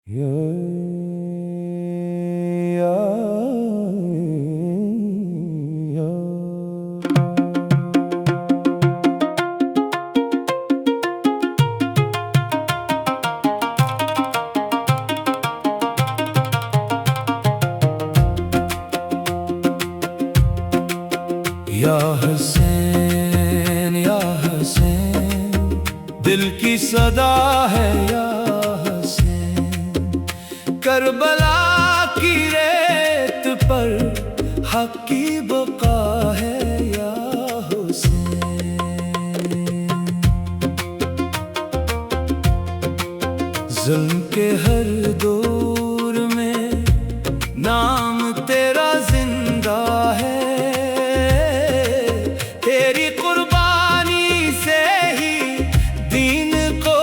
या हुसैन या हुसैन, दिल की सदा है या हुसैन। करबला की रेत पर हक की बका है या हुसैन। जुल्म के हर दौर में नाम तेरा जिंदा है। तेरी कुर्बानी से ही दीन को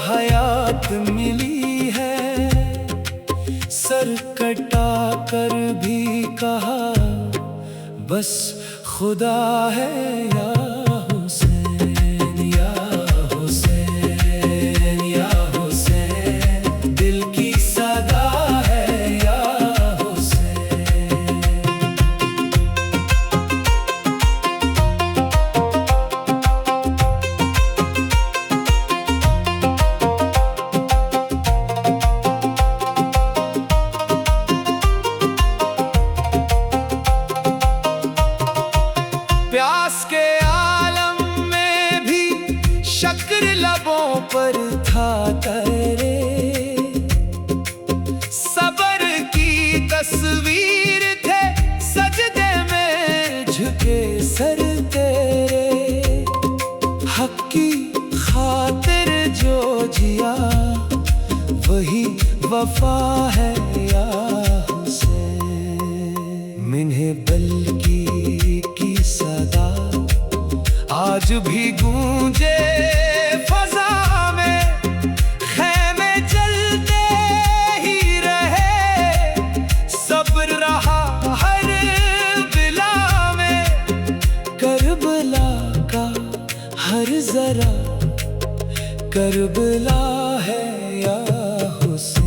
हयात मिली है। सर कटा कर भी कहा बस खुदा है या हुसैन या हुसैन या हुसैन। दिल की सदा है या प्यास के आलम में भी शक्र लबों पर था तेरे। सबर की तस्वीर थे सजदे में झुके सर तेरे। हक की खातिर जो जिया वही वफा है या हुसैन। मिन्हे बल्कि सदा आज भी गूंजे फजा में। खैमे जलते ही रहे सब्र रहा हर बिला में। करबला का हर जरा करबला है या हुसैन।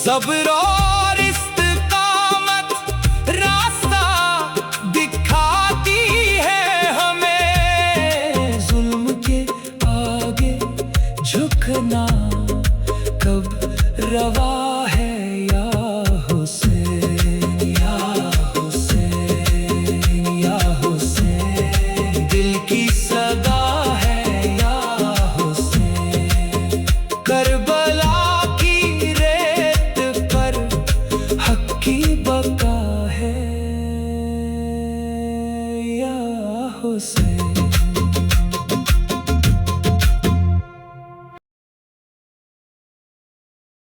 सब्र और इस्तिकामत रास्ता दिखाती है हमें। जुल्म के आगे झुकना कब रवा है या हुसैन या हुसैन या हुसैन। दिल की सदा है या हुसैन। करबला की बका है या हुसैन।